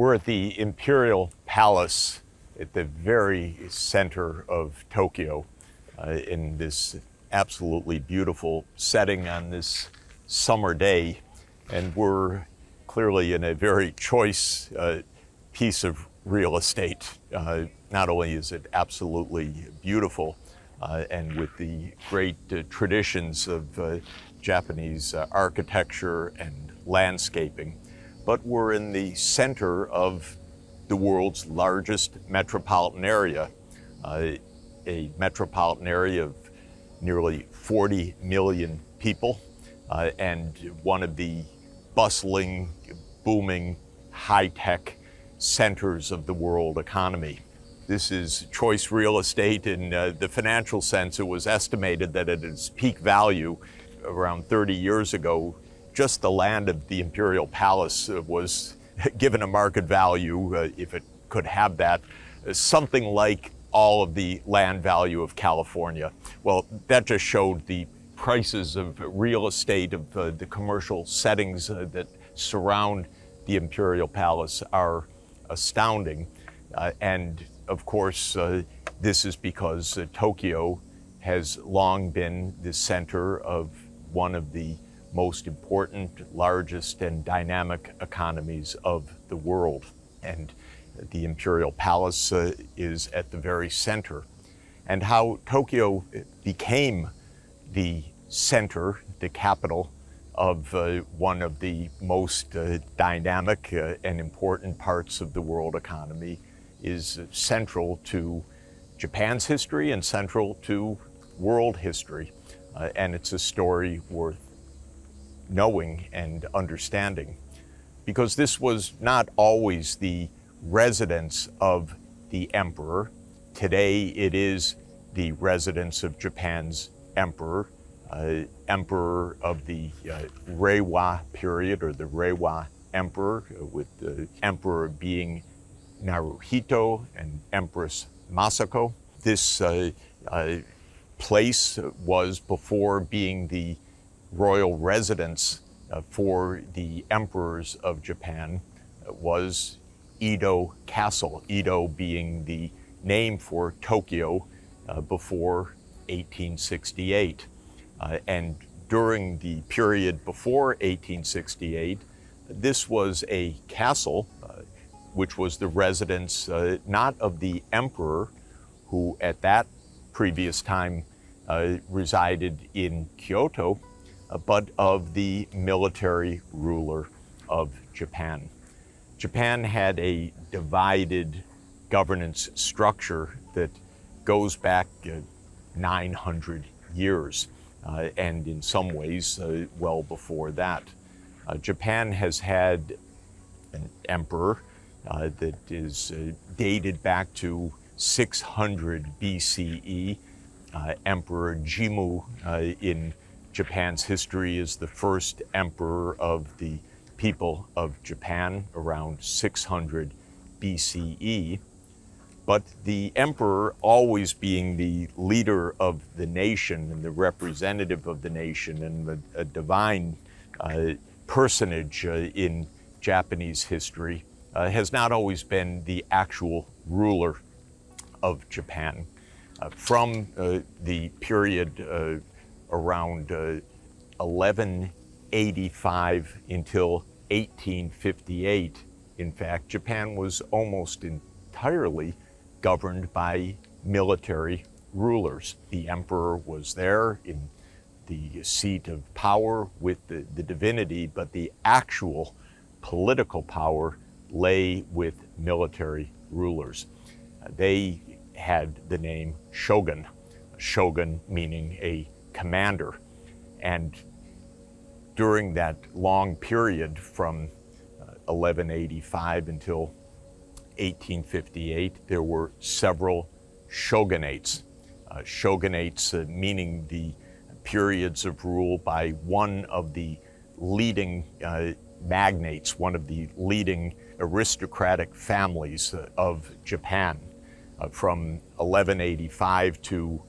We're at the Imperial Palace at the very center of Tokyo in this absolutely beautiful setting on this summer day. And we're clearly in a very choice piece of real estate. Not only is it absolutely beautiful and with the great traditions of Japanese architecture and landscaping, but we're in the center of the world's largest metropolitan area, a metropolitan area of nearly 40 million people, and one of the bustling, booming, high-tech centers of the world economy. This is choice real estate. In the financial sense, it was estimated that at its peak value around 30 years ago, just the land of the Imperial Palace was given a market value, if it could have that, something like all of the land value of California. Well, that just showed the prices of real estate, of the commercial settings that surround the Imperial Palace are astounding. And of course, this is because Tokyo has long been the center of one of the most important, largest, and dynamic economies of the world. And the Imperial Palace is at the very center. And how Tokyo became the center, the capital of one of the most dynamic and important parts of the world economy is central to Japan's history and central to world history. And it's a story worth knowing and understanding, because this was not always the residence of the emperor. Today it is the residence of Japan's emperor, emperor of the Reiwa period, or the Reiwa emperor, with the emperor being Naruhito and Empress Masako. This place was, before being the royal residence for the emperors of Japan, was Edo Castle, Edo being the name for Tokyo before 1868. And during the period before 1868, this was a castle which was the residence not of the emperor, who at that previous time resided in Kyoto, but of the military ruler of Japan. Japan had a divided governance structure that goes back 900 years, and in some ways well before that. Japan has had an emperor that is dated back to 600 BCE. Emperor Jimmu in Japan's history is the first emperor of the people of Japan around 600 BCE. But the emperor, always being the leader of the nation and the representative of the nation and a divine personage in Japanese history, has not always been the actual ruler of Japan. From the period around 1185 until 1858, in fact, Japan was almost entirely governed by military rulers. The emperor was there in the seat of power with the divinity, but the actual political power lay with military rulers. They had the name shogun, shogun meaning a commander. And during that long period from 1185 until 1858, there were several shogunates. Shogunates meaning the periods of rule by one of the leading magnates, one of the leading aristocratic families of Japan. From 1185 to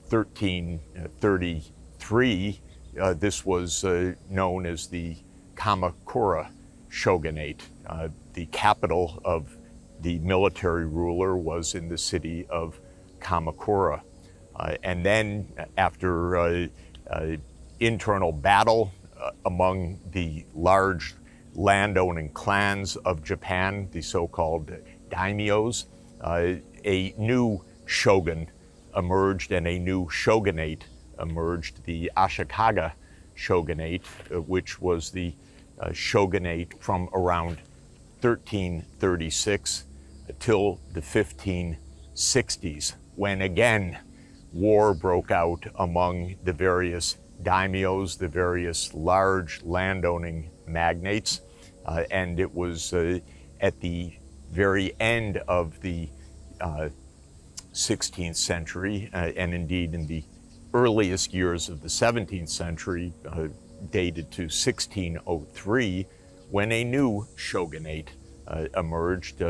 1333, this was known as the Kamakura shogunate. the capital of the military ruler was in the city of Kamakura. And then after internal battle among the large landowning clans of Japan, the so-called daimyos, a new shogun emerged and a new shogunate emerged, the Ashikaga shogunate, which was the shogunate from around 1336 till the 1560s, when again war broke out among the various daimyos, the various large landowning magnates, and it was at the very end of the 16th century, and indeed in the earliest years of the 17th century, dated to 1603, when a new shogunate emerged,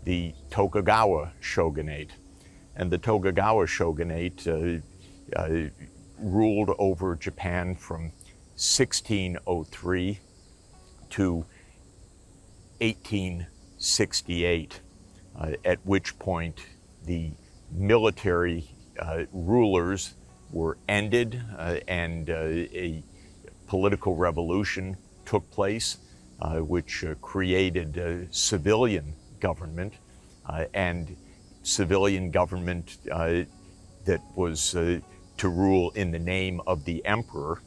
the Tokugawa shogunate. And the Tokugawa shogunate ruled over Japan from 1603 to 1868, at which point the military rulers were ended and a political revolution took place, which created a civilian government, and civilian government that was to rule in the name of the emperor.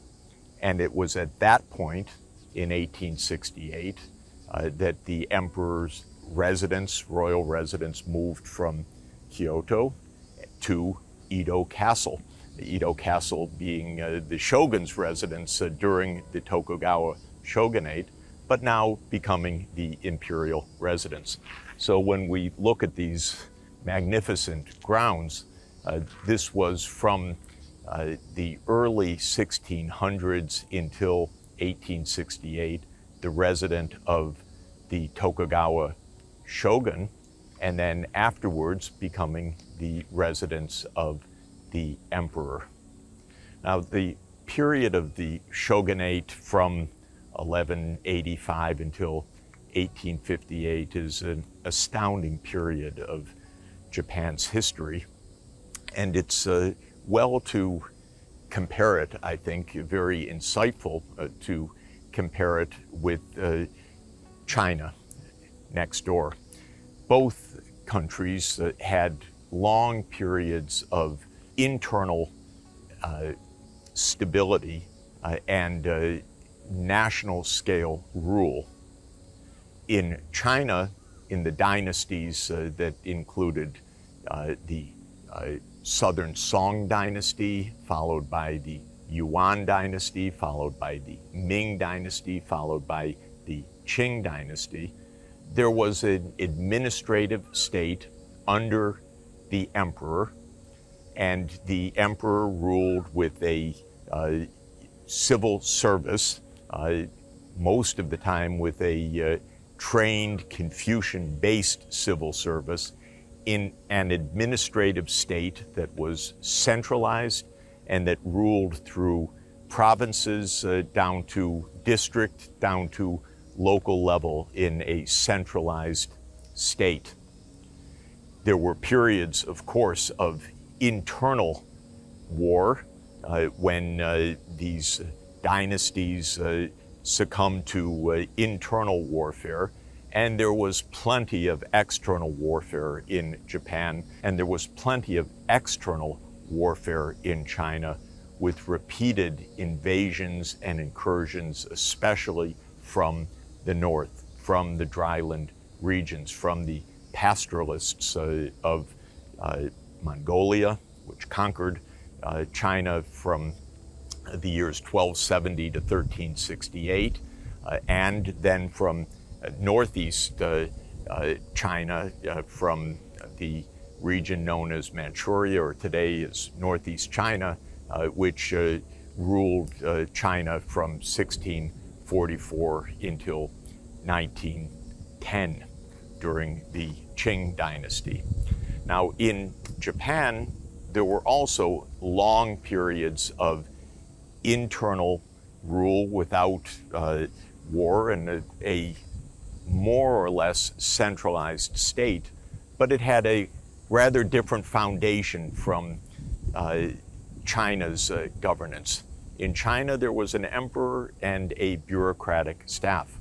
And it was at that point in 1868 that the emperor's residence, royal residence, moved from Kyoto to Edo Castle. The Edo Castle being the shogun's residence during the Tokugawa shogunate, but now becoming the imperial residence. So when we look at these magnificent grounds, this was from the early 1600s until 1868, the residence of the Tokugawa shogun, and then afterwards becoming the residence of the emperor. Now, the period of the shogunate from 1185 until 1858 is an astounding period of Japan's history, and it's well to compare it, I think, very insightful to compare it with China next door. Both countries had long periods of internal stability and national scale rule. In China, in the dynasties that included the Southern Song dynasty, followed by the Yuan dynasty, followed by the Ming dynasty, followed by the Qing dynasty, there was an administrative state under the emperor, and the emperor ruled with a civil service, most of the time with a trained Confucian-based civil service, in an administrative state that was centralized and that ruled through provinces down to district, down to local level in a centralized state. There were periods, of course, of internal war when these dynasties succumbed to internal warfare, and there was plenty of external warfare in Japan, and there was plenty of external warfare in China, with repeated invasions and incursions, especially from the north, from the dryland regions, from the pastoralists of Mongolia, which conquered China from the years 1270 to 1368, and then from northeast China, from the region known as Manchuria, or today is northeast China, which ruled China from 1644 until 1910 during the Qing dynasty. Now, in Japan, there were also long periods of internal rule without war, and a more or less centralized state, but it had a rather different foundation from China's governance. In China, there was an emperor and a bureaucratic staff.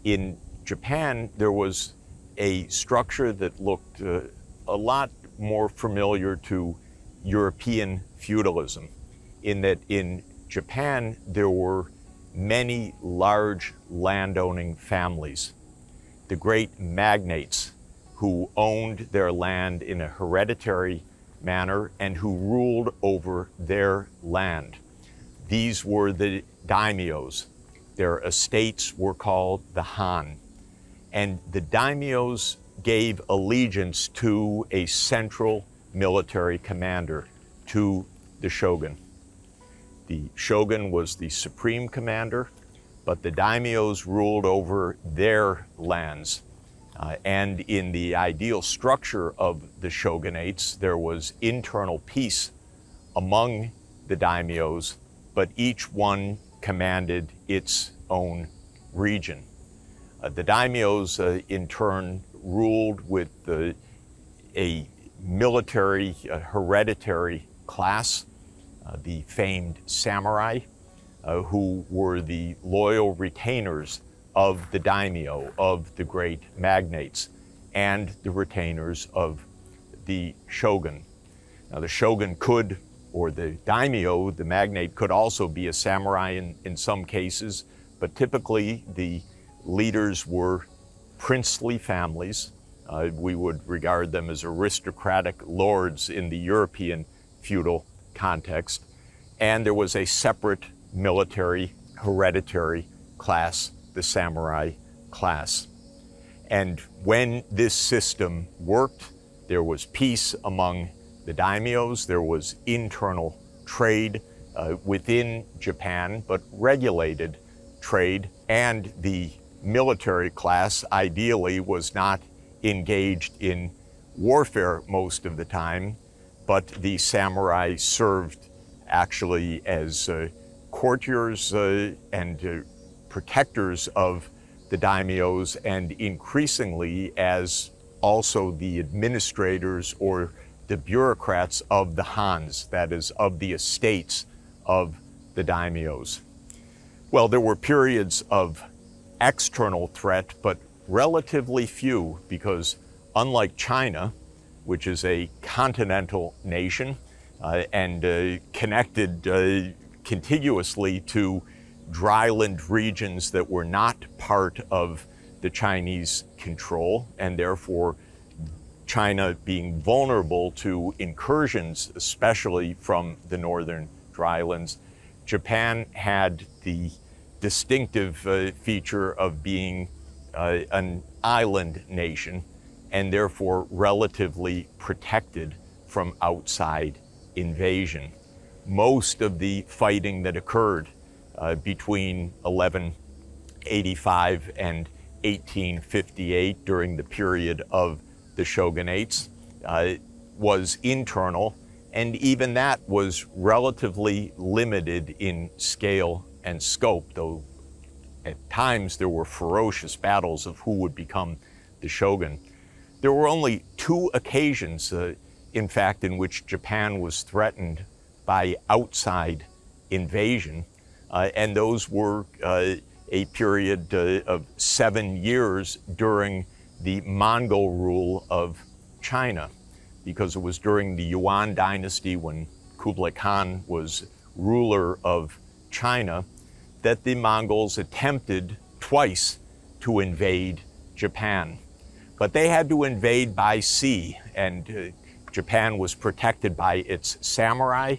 In Japan, there was a structure that looked a lot more familiar to European feudalism, in that in Japan, there were many large landowning families, the great magnates who owned their land in a hereditary manner and who ruled over their land. These were the daimyos. Their estates were called the Han. And the daimyos gave allegiance to a central military commander, to the shogun. The shogun was the supreme commander, but the daimyos ruled over their lands. And in the ideal structure of the shogunates, there was internal peace among the daimyos, but each one commanded its own region. The daimyos, in turn, ruled with a military, hereditary class, the famed samurai, who were the loyal retainers of the daimyo, of the great magnates, and the retainers of the shogun. Now, the shogun could, or the daimyo, the magnate, could also be a samurai in some cases, but typically the leaders were princely families. We would regard them as aristocratic lords in the European feudal context. And there was a separate military hereditary class, the samurai class. And when this system worked, there was peace among the daimyos, there was internal trade within Japan, but regulated trade, and the military class ideally was not engaged in warfare most of the time, but the samurai served actually as courtiers and protectors of the daimyos, and increasingly as also the administrators or the bureaucrats of the Hans, that is, of the estates of the daimyos. Well, there were periods of external threat, but relatively few, because unlike China, which is a continental nation and connected contiguously to dryland regions that were not part of the Chinese control, and therefore China being vulnerable to incursions, especially from the northern drylands, Japan had the distinctive feature of being an island nation, and therefore relatively protected from outside invasion. Most of the fighting that occurred between 1185 and 1858 during the period of the shogunates was internal, and even that was relatively limited in scale and scope, though at times there were ferocious battles of who would become the shogun. There were only 2 occasions, in fact, in which Japan was threatened by outside invasion, and those were a period of 7 years during the Mongol rule of China, because it was during the Yuan dynasty, when Kublai Khan was ruler of China, that the Mongols attempted twice to invade Japan. But they had to invade by sea, and Japan was protected by its samurai,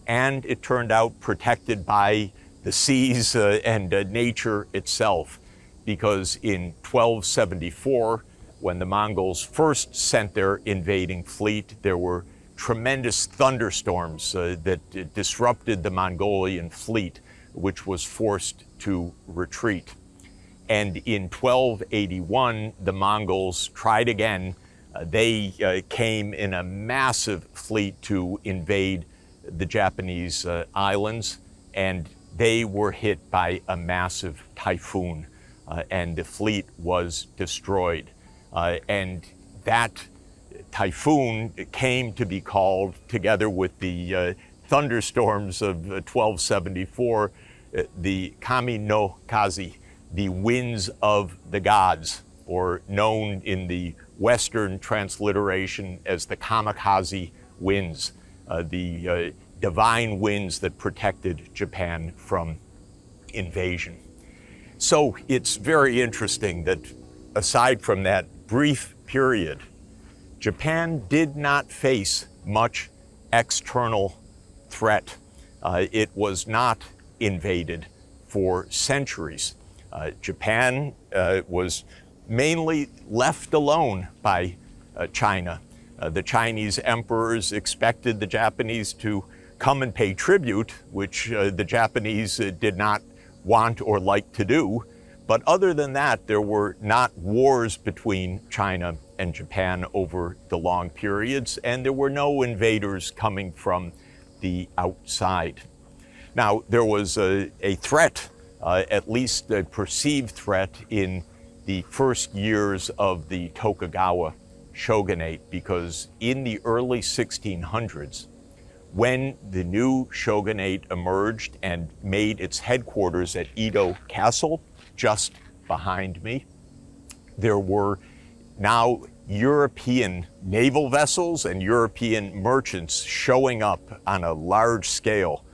and it turned out protected by the seas and nature itself, because in 1274, when the Mongols first sent their invading fleet, there were tremendous thunderstorms that disrupted the Mongolian fleet, which was forced to retreat. And in 1281, the Mongols tried again. They came in a massive fleet to invade the Japanese islands, and they were hit by a massive typhoon and the fleet was destroyed. And that typhoon came to be called, together with the thunderstorms of 1274, the Kami no Kazi, the winds of the gods, or known in the Western transliteration as the kamikaze winds, the divine winds that protected Japan from invasion. So it's very interesting that aside from that brief period, Japan did not face much external threat. It was not invaded for centuries. Japan was mainly left alone by China. The Chinese emperors expected the Japanese to come and pay tribute, which the Japanese did not want or like to do. But other than that, there were not wars between China and Japan over the long periods, and there were no invaders coming from the outside. Now, there was a threat, at least a perceived threat, in the first years of the Tokugawa shogunate, because in the early 1600s, when the new shogunate emerged and made its headquarters at Edo Castle, just behind me, there were now European naval vessels and European merchants showing up on a large scale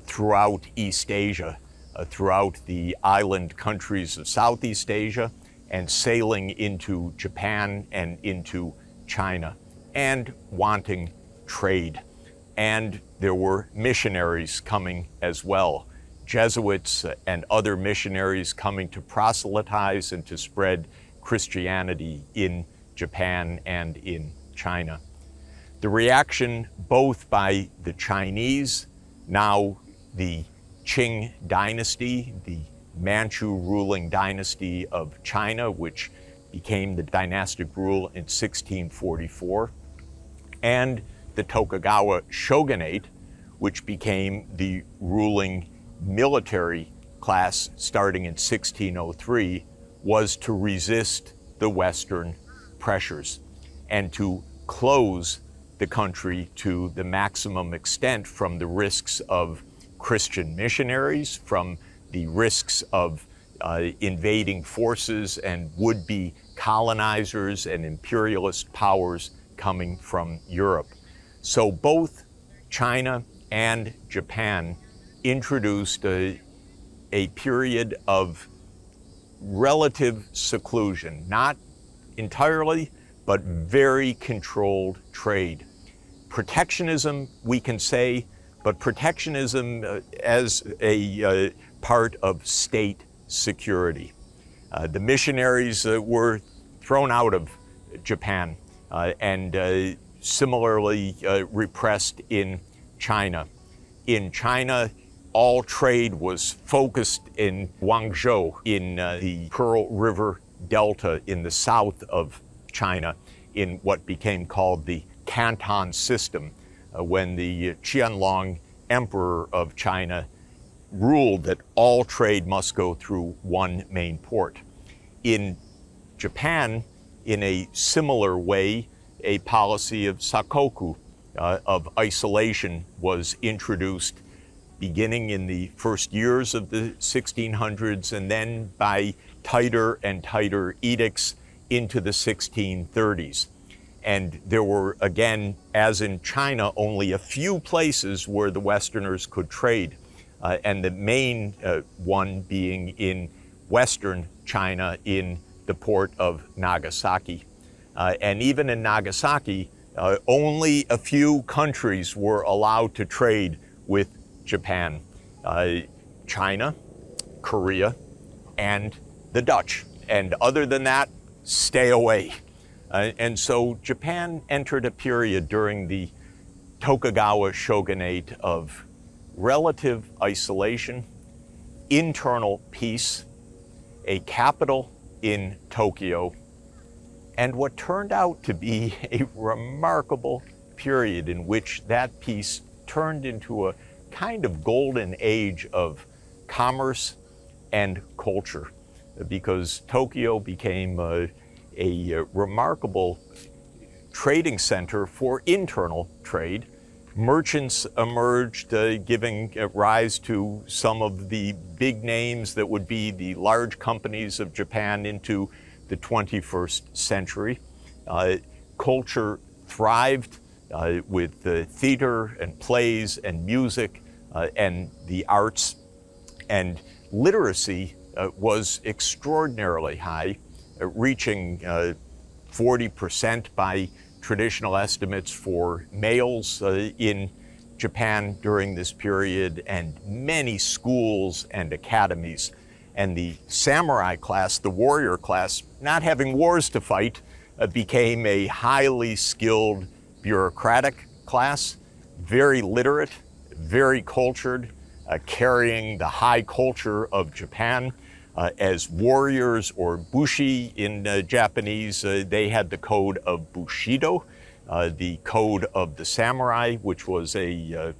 throughout East Asia, throughout the island countries of Southeast Asia, and sailing into Japan and into China, and wanting trade. And there were missionaries coming as well, Jesuits and other missionaries coming to proselytize and to spread Christianity in Japan and in China. The reaction both by the Chinese, now the Qing dynasty, the Manchu ruling dynasty of China, which became the dynastic rule in 1644, and the Tokugawa shogunate, which became the ruling military class starting in 1603, was to resist the Western pressures and to close the country to the maximum extent from the risks of Christian missionaries, from the risks of invading forces and would-be colonizers and imperialist powers coming from Europe. So both China and Japan introduced a period of relative seclusion, not entirely, but very controlled trade. Protectionism, we can say, but protectionism as a part of state security. The missionaries were thrown out of Japan and similarly repressed in China. In China, all trade was focused in Guangzhou, in the Pearl River Delta in the south of China, in what became called the Canton system, when the Qianlong Emperor of China ruled that all trade must go through one main port. In Japan, in a similar way, a policy of sakoku, of isolation, was introduced beginning in the first years of the 1600s, and then by tighter and tighter edicts into the 1630s. And there were, again, as in China, only a few places where the Westerners could trade, and the main one being in Western China in the port of Nagasaki. And even in Nagasaki, only a few countries were allowed to trade with Japan: China, Korea, and the Dutch. And other than that, stay away. And so Japan entered a period during the Tokugawa shogunate of relative isolation, internal peace, a capital in Tokyo, and what turned out to be a remarkable period in which that peace turned into a kind of golden age of commerce and culture. because Tokyo became a remarkable trading center for internal trade. Merchants emerged, giving rise to some of the big names that would be the large companies of Japan into the 21st century. Culture thrived with theater and plays and music and the arts, and literacy was extraordinarily high, reaching 40% by traditional estimates for males in Japan during this period, and many schools and academies. And the samurai class, the warrior class, not having wars to fight, became a highly skilled bureaucratic class, very literate, very cultured, carrying the high culture of Japan. As warriors, or bushi in Japanese, they had the code of Bushido, the code of the samurai, which was a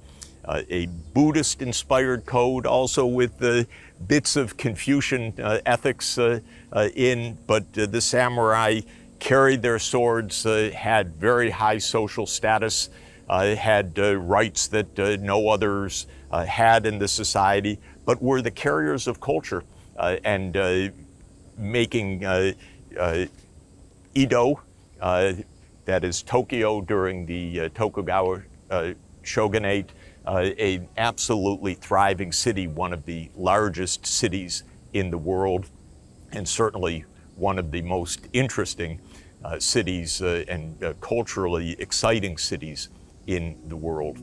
Buddhist-inspired code, also with bits of Confucian ethics in, but the samurai carried their swords, had very high social status, had rights that no others had in the society, but were the carriers of culture. And making Edo, that is Tokyo during the Tokugawa shogunate, an absolutely thriving city, one of the largest cities in the world, and certainly one of the most interesting cities and culturally exciting cities in the world.